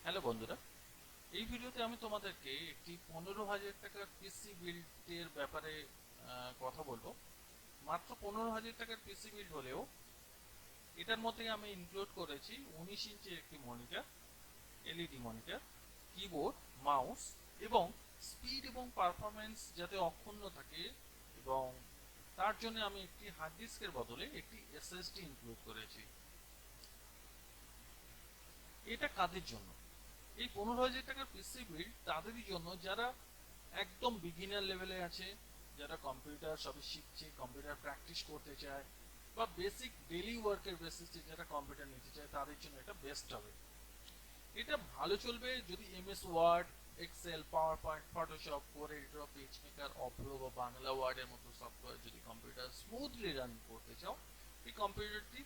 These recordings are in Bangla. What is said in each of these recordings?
হ্যালো বন্ধুরা, এই ভিডিওতে আমি তোমাদেরকে একটি 15,000 টাকার পিসি বিল্ডের ব্যাপারে কথা বলবো। মাত্র 15,000 টাকার পিসি বিল্ড হলেও এটার মধ্যে আমি ইনক্লুড করেছি 19 ইঞ্চির একটি monitor, LED monitor, keyboard, mouse এবং স্পিড এবং পারফরমেন্স যাতে অক্ষুণ্ণ থাকে, এবং তার জন্য আমি একটি হার্ড ডিস্কের বদলে একটি এসএসডি ইনক্লুড করেছি। এটা কাদের জন্য? এই 15,000 টাকার পিসি বিল্ড তাদেরই জন্য যারা একদম বিগিনার লেভেলে আছে, যারা কম্পিউটার সবে শিখছে, কম্পিউটার প্র্যাকটিস করতে চায়, বা বেসিক ডেইলি ওয়ার্কের বেসিসে যারা কম্পিউটার নিতে চায় তাদের জন্য এটা বেস্ট হবে। এটা ভালো চলবে যদি MS Word, Excel, PowerPoint, Photoshop, core editor, PageMaker, অপ্রো বা বাংলা ওয়ার্ডের মতো সফটওয়্যার যদি কম্পিউটার স্মুথলি রান করতে চাও, এই কম্পিউটারটি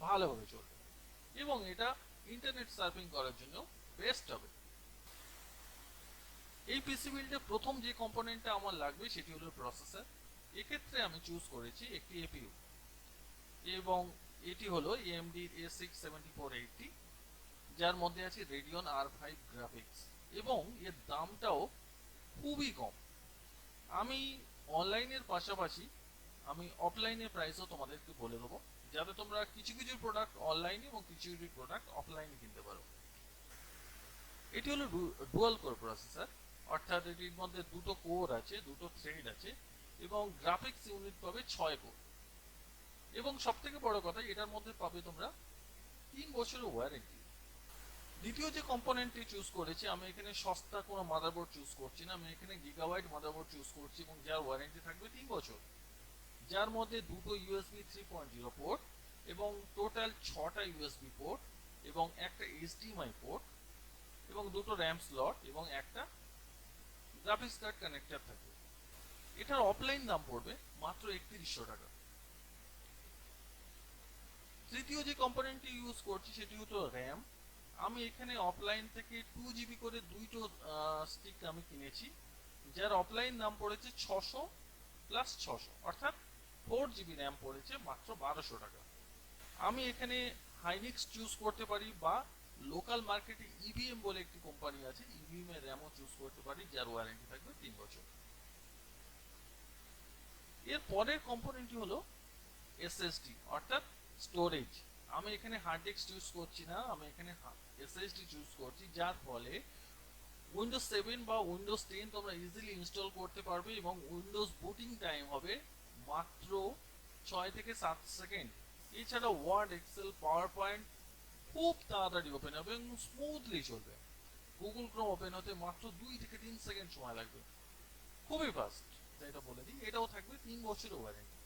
ভালোভাবে চলবে এবং এটা ইন্টারনেট সার্ফিং করার জন্য বেস্ট হবে। এই পিসি বিল্ডে প্রথম যে কম্পোনেন্টটা আমার লাগবে সেটি হলো প্রসেসর। এক্ষেত্রে আমি চুজ করেছি একটি এপিইউ, এবং এটি হলো AMD A6-7480, যার মধ্যে আছে রেডিয়ন R5 গ্রাফিক্স, এবং এর দামটাও খুবই কম। আমি অনলাইনের পাশাপাশি আমি অফলাইনের প্রাইসও তোমাদেরকে বলে দেবো, যাতে তোমরা কিছু কিছু প্রোডাক্ট অনলাইনে এবং কিছু কিছু প্রোডাক্ট অফলাইনে কিনতে পারো। এটি হলো ডুয়াল কোর প্রসেসর, অর্থাৎ এটির মধ্যে দুটো কোর আছে, দুটো থ্রেড আছে, এবং গ্রাফিক্স ইউনিট পাবে 6 কোর। এবং সব থেকে বড় কথা, এটার মধ্যে পাবে তোমরা 3 বছরের ওয়ারেন্টি। দ্বিতীয় যে কম্পোনেন্টটি চুজ করেছি, আমি এখানে সস্তা কোনো মাদারবোর্ড চুজ করছি না, আমি এখানে গিগাবাইট মাদারবোর্ড চুজ করছি, এবং যার ওয়ারেন্টি থাকবে 3 বছর, যার মধ্যে দুটো ইউএসবি 3.0 পোর্ট, এবং টোটাল 6টা ইউএসবি পোর্ট, এবং একটা এইচডিএমআই পোর্ট, এবং দুটো র্যাম স্লট, এবং একটা গ্রাফিক্স কার্ড কানেক্টর থাকবে। এটার অফলাইন দাম পড়বে মাত্র 3100 টাকা। তৃতীয় যে কম্পোনেন্টটি ইউজ করছি সেটি হলো র্যাম। আমি এখানে অফলাইন থেকে 2 জিবি করে দুইটো স্টিক আমি কিনেছি, যার অফলাইন দাম পড়েছে 600 + 600, অর্থাৎ 4 জিবি র্যাম পড়েছে মাত্র 1200 টাকা। আমি এখানে হাইনিক্স চুজ করতে পারি, বা লোকাল মার্কেটে ইভিএম বলে একটি কোম্পানি আছে, ইভিএম এর র্যামও চুজ করতে পারি, যার ওয়ারেন্টি থাকবে 3 বছর। এর পরের কম্পোনেন্টটি হলো এসএসডি, অর্থাৎ স্টোরেজ। আমি এখানে হার্ড ডিস্ক চুজ করছি না, আমি এখানে এসএসডি চুজ করছি, যার ফলে উইন্ডোজ 7 বা উইন্ডোজ 10 তোমরা ইজিলি ইনস্টল করতে পারবে, এবং উইন্ডোজ বুটিং টাইম হবে মাত্র 6 থেকে 7 সেকেন্ড। এছাড়া ওয়ার্ড, এক্সেল, পাওয়ার পয়েন্ট খুব তাড়াতাড়ি ওপেন হবে এবং স্মুথলি চলবে। গুগল ক্রোম ওপেন হতে মাত্র 2 থেকে 3 সেকেন্ড সময় লাগবে, খুবই ফাস্ট। এটা বলে দিই, এটাও থাকবে 3 বছরের ওয়ারেন্টি।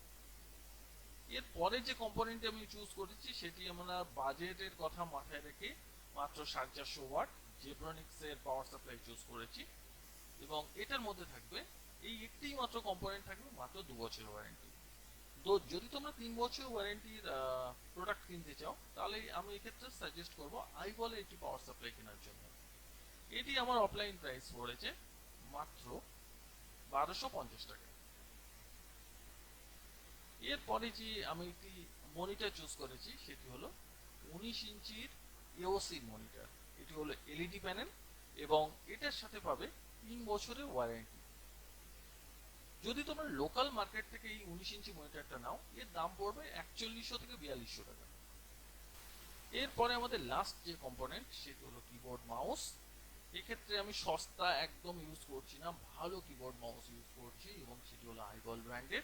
এর পরে যে কম্পোনেন্ট আমি চুজ করেছি সেটি আমরা বাজেটের কথা মাথায় রেখে মাত্র 450 ওয়াট জেব্রনিক্স এর পাওয়ার সাপ্লাই চুজ করেছি, এবং এটার মধ্যে থাকবে এই একটি মাত্র কম্পোনেন্ট থাকবে মাত্র 2 বছরের ওয়ারেন্টি। তো যদি তোমরা 3 বছর ওয়ারেন্টির প্রোডাক্ট কিনতে চাও, তাহলে আমি এক্ষেত্রে সাজেস্ট করবো আইবলের একটি পাওয়ার সাপ্লাই কেনার জন্য। এটি আমার অফলাইন প্রাইস পড়েছে মাত্র 1250 টাকা। এরপরে যে আমি একটি মনিটর চুজ করেছি সেটি হলো 19 ইঞ্চির এওসি মনিটর। এটি হলো এলইডি প্যানেল, এবং এটার সাথে পাবে 3 বছরের ওয়ারেন্টি। যদি তোমরা লোকাল মার্কেট থেকে এই 19 ইঞ্চি মনিটরটা নাও, এর দাম পড়বে 4100 থেকে 4200 টাকা। এরপরে আমাদের লাস্ট যে কম্পোনেন্ট সেটি হলো কিবোর্ড মাউস। এক্ষেত্রে আমি সস্তা একদম ইউজ করছি না, ভালো কিবোর্ড মাউস ইউজ করছি, এবং সেটি হলো আইবল ব্র্যান্ডের,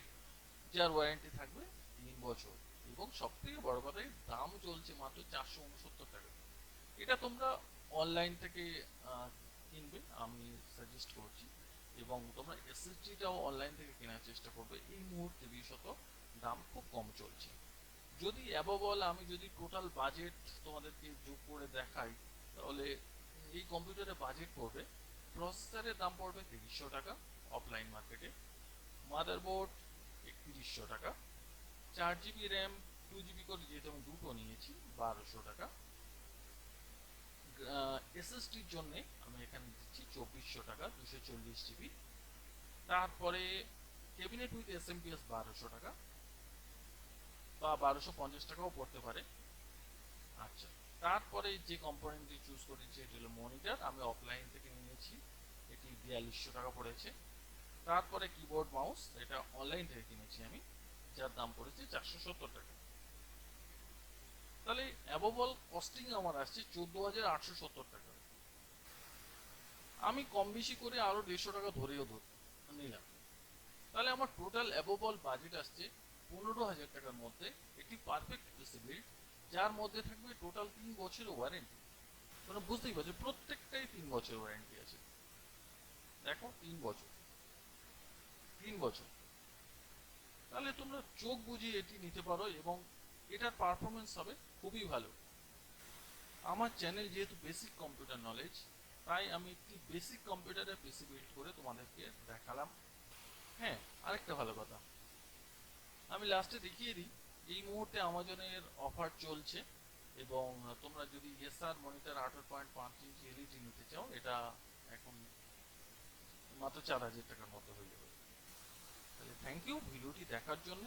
যার ওয়ারেন্টি থাকবে 3 বছর, এবং সব থেকে বড় কথা এর দাম চলছে মাত্র 469 টাকা। এটা তোমরা অনলাইন থেকে কিনবে আমি সাজেস্ট করছি, এবং তোমরা এসএসডিটাও অনলাইন থেকে কেনার চেষ্টা করবে। এই মুহূর্তে বিশেষত দাম খুব কম চলছে। যদি অ্যাবভ অল আমি যদি টোটাল বাজেট তোমাদেরকে যোগ করে দেখাই, তাহলে এই কম্পিউটারের বাজেট পড়বে, প্রসেসরের দাম পড়বে 300 টাকা অফলাইন মার্কেটে, মাদারবোর্ড 3100 টাকা, 4 জিবি র্যাম 2 জিবি করে যেহেতু আমি দুটো নিয়েছি 1200 টাকা, এসএসডির জন্য আমি এখানে দিচ্ছি 2400 টাকা 240 জিবি, তারপরে ক্যাবিনেট উইথ এসএমপিএস 1200 টাকা বা 1250 টাকাও পড়তে পারে। আচ্ছা, তারপরে যে কম্পোনেন্টটি চুজ করেছি এটি হলো মনিটর, আমি অফলাইন থেকে নিয়েছি, এটি 4200 টাকা পড়েছে। তারপরে কিবোর্ড মাউস, এটা অনলাইন থেকে কিনেছি আমি, যার দাম পড়েছে 470 টাকা। তাহলে অ্যাবোভ কস্টিং আমার আসছে 14,870 টাকা। আমি কম বেশি করে আরো 150 টাকা ধরেও নিলাম, তাহলে আমার টোটাল অ্যাবোভ বাজেট আসছে 15,000 টাকার মধ্যে একটি পারফেক্ট পিসি বিল্ড, যার মধ্যে থাকবে টোটাল 3 বছরের ওয়ারেন্টি। তোমরা বুঝতেই পারছো প্রত্যেকটাই 3 বছর ওয়ারেন্টি আছে। দেখো 3 বছর, 3 বছর। তাহলে তোমরা চোখ বুঝিয়ে এটি নিতে পারো এবং এটার পারফরমেন্স হবে খুবই ভালো। আমার চ্যানেল যেহেতু বেসিক কম্পিউটার নলেজ, তাই আমি একটি বেসিক কম্পিউটারের পিসি বিল্ড করে তোমাদেরকে দেখালাম। হ্যাঁ, আরেকটা ভালো কথা আমি লাস্টে দেখিয়ে দিই, এই মুহূর্তে আমাজনের অফার চলছে এবং তোমরা যদি এসআর মনিটর 18.5 ইঞ্চি এলইডি নিতে চাও, এটা এখন মাত্র 4,000 টাকার মতো হয়ে যাবে। তাহলে থ্যাংক ইউ ভিডিওটি দেখার জন্য।